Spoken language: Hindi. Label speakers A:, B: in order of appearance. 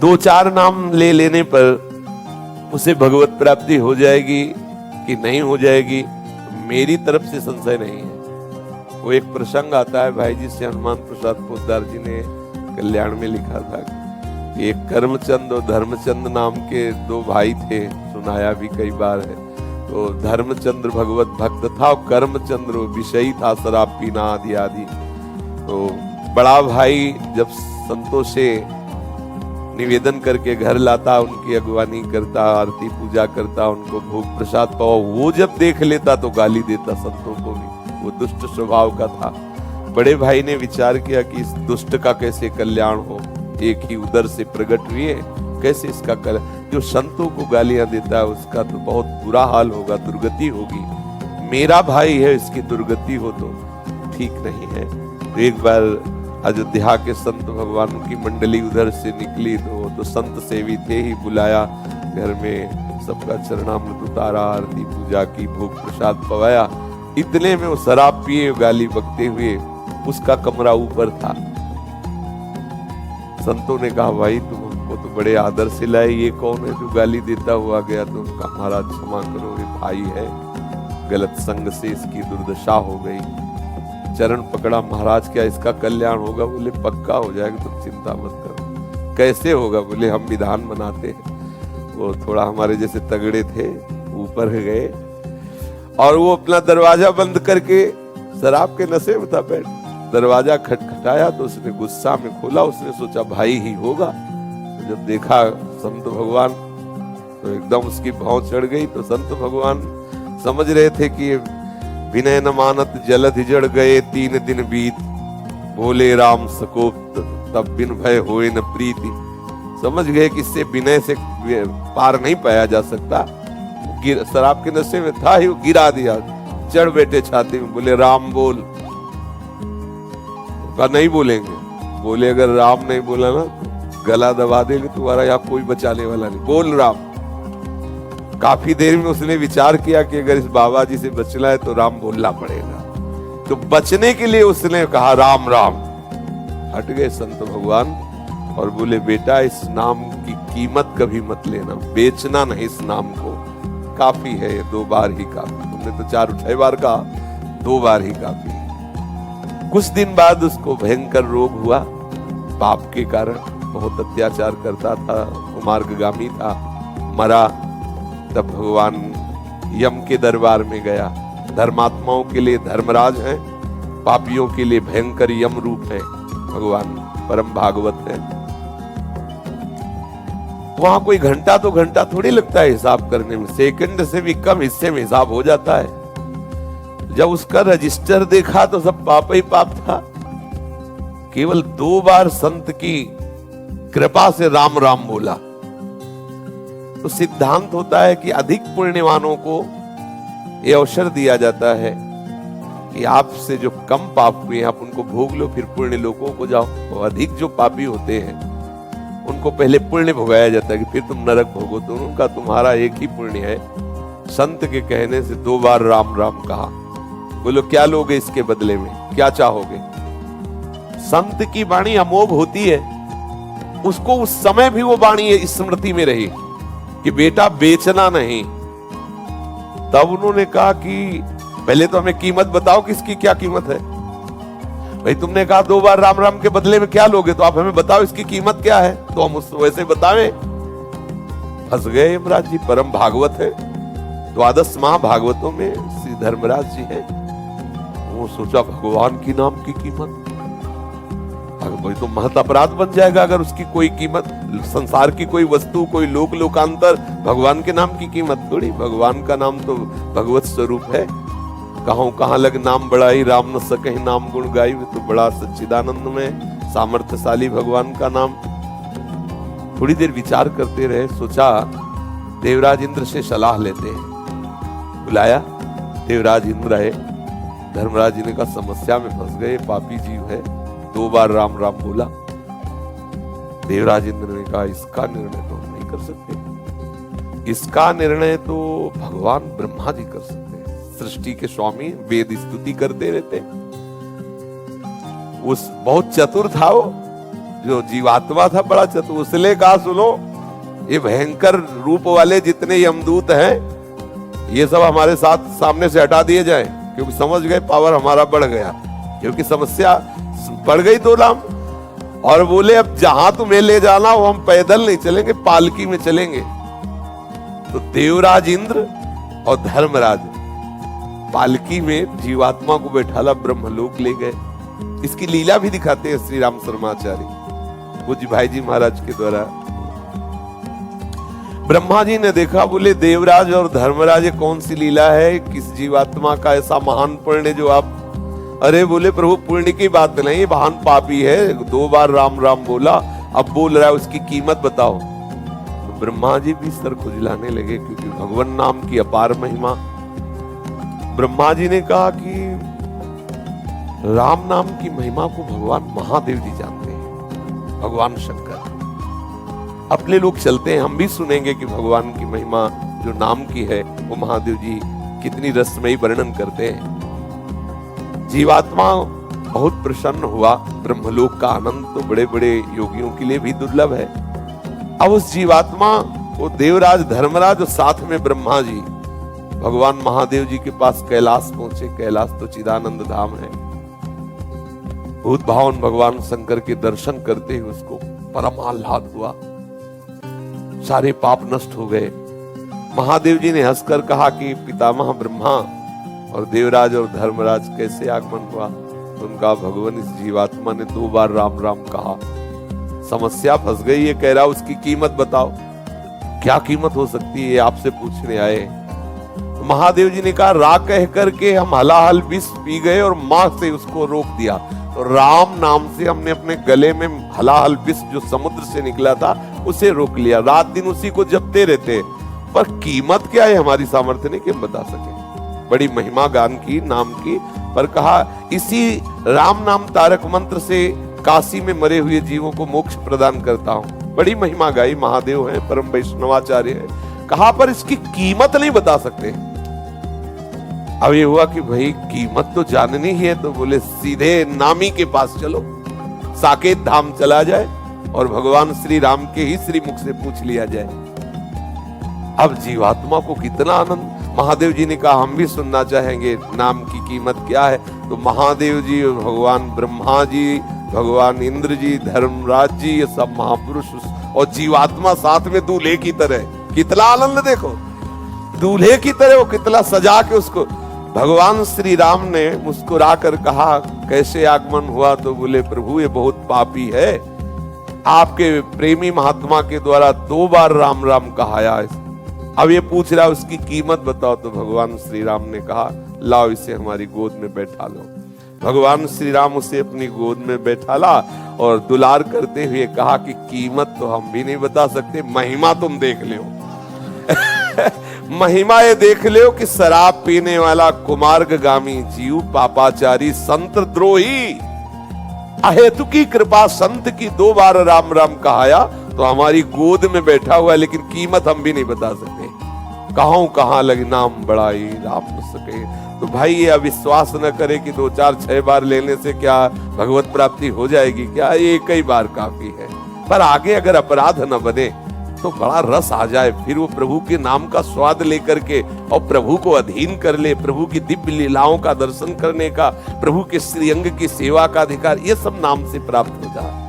A: दो चार नाम ले लेने पर उसे भगवत प्राप्ति हो जाएगी कि नहीं हो जाएगी, मेरी तरफ से संशय नहीं है। वो एक प्रसंग आता है भाई जी से हनुमान प्रसाद पोद्दार जी ने कल्याण में लिखा था कि एक कर्मचंद और धर्मचंद नाम के दो भाई थे, सुनाया भी कई बार है। तो धर्मचंद्र भगवत भक्त था और कर्मचंद्र विषयी था, शराब पीना आदि आदि। तो बड़ा भाई जब संतों से निवेदन करके घर लाता, उनकी अगवानी करता, आरती पूजा करता, उनको भोग प्रसाद पाओ, वो जब देख लेता तो गाली देता संतों को भी। वो दुष्ट स्वभाव का था। बड़े भाई ने विचार किया कि इस दुष्ट का कैसे कल्याण हो, एक ही उदर से प्रकट हुए, कैसे इसका जो संतों को गालियां देता है उसका तो बहुत बुरा हाल होगा, दुर्गति होगी। मेरा भाई है, इसकी दुर्गति हो तो ठीक नहीं है। तो एक बार अयोध्या के संत भगवानों की मंडली उधर से निकली तो संत सेवी थे ही, बुलाया घर में, सबका चरणामृत उतारा, आरती पूजा की, भोग प्रसाद पवाया। इतने में वो शराब पिए गाली बकते हुए, उसका कमरा ऊपर था। संतों ने कहा भाई तुम हमको तो बड़े आदर से लाए, ये कौन है जो गाली देता हुआ गया? तो उनका महाराज क्षमा करो, ये भाई है, गलत संग से इसकी दुर्दशा हो गई। चरण पकड़ा, महाराज क्या इसका कल्याण होगा? बोले पक्का हो जाएगा, तुम चिंता मत करो। कैसे होगा? बोले हम विधान बनाते हैं। वो थोड़ा हमारे जैसे तगड़े थे, ऊपर गए और वो अपना दरवाजा बंद करके शराब के नशे में था बैठ, दरवाजा खटखटाया तो उसने गुस्सा में खोला, उसने सोचा भाई ही होगा। तो जब देखा संत भगवान तो एकदम उसकी भौं चढ़ गई। तो संत भगवान समझ रहे थे कि विनय न मानत जलधि हिजड़ गए, 3 दिन बीत, बोले राम सकोप तब बिन भय होए न प्रीति। समझ गए कि इससे विनय से पार नहीं पाया जा सकता। शराब के नशे में था ही, वो गिरा दिया, चढ़ बैठे छाती में, बोले राम बोल। कहा नहीं बोलेंगे। बोले अगर राम नहीं बोला ना गला दबा देंगे, तुम्हारा यहाँ कोई बचाने वाला नहीं, बोल राम। काफी देर में उसने विचार किया कि अगर इस बाबा जी से बचना है तो राम बोलना पड़ेगा। तो बचने के लिए उसने कहा राम राम। हट गए संत भगवान और बोले बेटा इस नाम की कीमत कभी मत लेना, बेचना नहीं इस नाम को, काफी है, 2 बार ही काफी। तुमने तो 4-6 बार कहा, 2 बार ही काफी। कुछ दिन बाद उसको भयंकर रोग हुआ, पाप के कारण, बहुत अत्याचार करता था, कुमार्गामी था, मरा। तब भगवान यम के दरबार में गया। धर्मात्माओं के लिए धर्मराज हैं, पापियों के लिए भयंकर यम रूप है भगवान, परम भागवत है। वहां कोई घंटा तो घंटा थोड़ी लगता है हिसाब करने में, सेकंड से भी कम हिस्से में हिसाब हो जाता है। जब उसका रजिस्टर देखा तो सब पाप ही पाप था। केवल 2 बार संत की कृपा से राम राम बोला। तो सिद्धांत होता है कि अधिक पुण्यवानों को यह अवसर दिया जाता है कि आपसे जो कम पाप हुए आप उनको भोग लो, फिर पुण्य लोकों को जाओ। तो अधिक जो पापी होते हैं उनको पहले पुण्य भोगाया जाता है कि फिर तुम नरक भोगो। तो उनका तुम्हारा एक ही पुण्य है। संत के कहने से 2 बार राम राम कहा। बोलो क्या लोगे इसके बदले में, क्या चाहोगे? संत की वाणी अमोघ होती है, उसको उस समय भी वो वाणी स्मृति में रही कि बेटा बेचना नहीं। तब उन्होंने कहा कि पहले तो हमें कीमत बताओ कि इसकी क्या कीमत है। भाई तुमने कहा 2 बार राम राम के बदले में क्या लोगे, तो आप हमें बताओ इसकी कीमत क्या है, तो हम उस वैसे बतावें। फंस गए यमराज जी, परम भागवत है, 12 महाभागवतों में श्री धर्मराज जी है। वो सोचा भगवान की नाम की कीमत, भाई तो महत अपराध बन जाएगा अगर उसकी कोई कीमत, संसार की कोई वस्तु, कोई लोक लोकांतर, भगवान के नाम की कीमत थोड़ी। भगवान का नाम तो भगवत स्वरूप है। कहूं कहां लग नाम बड़ाई, राम न सकहि नाम गुण गाई। तो बड़ा सच्चिदानंद में सामर्थ्यशाली भगवान का नाम। थोड़ी देर विचार करते रहे, सोचा देवराज इंद्र से सलाह लेते हैं। बुलाया, देवराज इंद्र आए। धर्मराज जी ने कहा समस्या में फंस गए, पापी जीव है, 2 बार राम राम बोला। देवराज इंद्र ने कहा इसका निर्णय तो हम नहीं कर सकते, इसका निर्णय तो भगवान ब्रह्मा जी कर सकते हैं, सृष्टि के स्वामी, वेद स्तुति करते रहते। उस बहुत चतुर था वो, जो जीवात्मा था बड़ा चतुर, उसने कहा सुनो ये भयंकर रूप वाले जितने यमदूत हैं ये सब हमारे साथ सामने से हटा दिए जाएं, क्योंकि समझ गए पावर हमारा बढ़ गया, क्योंकि समस्या बढ़ गई 2 नाम। और बोले अब जहां तुम्हें ले जाना वो हम पैदल नहीं चलेंगे, पालकी में चलेंगे। तो देवराज इंद्र और धर्मराज पालकी में जीवात्मा को बैठाला ब्रह्मलोक ले गए। इसकी लीला भी दिखाते हैं श्री राम शर्माचार्य पूज्य भाई जी महाराज के द्वारा। ब्रह्मा जी ने देखा, बोले देवराज और धर्मराज कौन सी लीला है, किस जीवात्मा का ऐसा महान पुण्य जो आप, अरे बोले प्रभु पुण्य की बात नहीं, महान पापी है, 2 बार राम राम बोला, अब बोल रहा है, उसकी कीमत बताओ। तो ब्रह्मा जी भी सर खुजलाने लगे, क्योंकि भगवान नाम की अपार महिमा। ब्रह्मा जी ने कहा कि राम नाम की महिमा को भगवान महादेव जी जानते हैं, भगवान शंकर। अपने लोग चलते हैं, हम भी सुनेंगे कि भगवान की महिमा जो नाम की है वो महादेव जी कितनी रसमयी वर्णन करते हैं। जीवात्मा बहुत प्रसन्न हुआ। ब्रह्मलोक का आनंद तो बड़े बड़े योगियों के लिए भी दुर्लभ है। अब उस जीवात्मा को देवराज धर्मराज और साथ में ब्रह्मा जी भगवान महादेव जी के पास कैलाश पहुंचे। कैलाश तो चिदानंद धाम है। भूत भावन भगवान शंकर के दर्शन करते हुए उसको परम आह्लाद हुआ, सारे पाप नष्ट हो गए। महादेव जी ने हंसकर कहा कि पितामह ब्रह्मा और देवराज और धर्मराज कैसे आगमन हुआ? तो उनका भगवान इस जीवात्मा ने 2 बार राम राम कहा, समस्या फंस गई, ये कह रहा उसकी कीमत बताओ। क्या कीमत हो सकती है आपसे पूछने आए। तो महादेव जी ने कहा रा कह करके हम हलाहल विष पी गए और मां से उसको रोक दिया। तो राम नाम से हमने अपने गले में हलाहल विष जो समुद्र से निकला था उसे रोक लिया। रात दिन उसी को जपते रहते, पर कीमत क्या है हमारी सामर्थ्य नहीं कि हम बता सके। बड़ी महिमा गान की नाम की, पर कहा इसी राम नाम तारक मंत्र से काशी में मरे हुए जीवों को मोक्ष प्रदान करता हूं। बड़ी महिमा गाई, महादेव है, परम वैष्णवाचार्य है। कहा पर इसकी कीमत नहीं बता सकते। अब ये हुआ कि भाई कीमत तो जाननी ही है, तो बोले सीधे नामी के पास चलो, साकेत धाम चला जाए और भगवान श्री राम के ही श्री मुख से पूछ लिया जाए। अब जीवात्मा को कितना आनंद। महादेव जी ने कहा हम भी सुनना चाहेंगे, नाम की कीमत क्या है? तो महादेव जी, भगवान ब्रह्मा जी, भगवान इंद्र जी, धर्मराज जी, ये सब महापुरुष और जीवात्मा साथ में दूल्हे की तरह। कितना आनंद देखो, दूल्हे की तरह वो कितना सजा के उसको। भगवान श्री राम ने मुस्कुरा कर कहा कैसे आगमन हुआ? तो बोले प्रभु ये बहुत पापी है, आपके प्रेमी महात्मा के द्वारा 2 बार राम राम कहाया। अब ये पूछ रहा उसकी कीमत बताओ। तो भगवान श्री राम ने कहा लाओ इसे हमारी गोद में बैठा लो। भगवान श्री राम उसे अपनी गोद में बैठाला और दुलार करते हुए कहा कि कीमत तो हम भी नहीं बता सकते, महिमा तुम देख लो। महिमा ये देख लो कि शराब पीने वाला कुमार्गामी जीव, पापाचारी, संत द्रोही, अहेतु की कृपा संत की 2 बार राम राम कहाया, तो हमारी गोद में बैठा हुआ है, लेकिन कीमत हम भी नहीं बता सकते। कहां लगे नाम बड़ाई राम सके। तो भाई ये अविश्वास न करे कि 2 4 6 बार लेने से क्या भगवत प्राप्ति हो जाएगी क्या? ये कई बार काफी है। पर आगे अगर अपराध न बने तो बड़ा रस आ जाए, फिर वो प्रभु के नाम का स्वाद लेकर के और प्रभु को अधीन कर ले, प्रभु की दिव्य लीलाओं का दर्शन करने का, प्रभु के श्रीअंग की सेवा का अधिकार, ये सब नाम से प्राप्त हो जाए।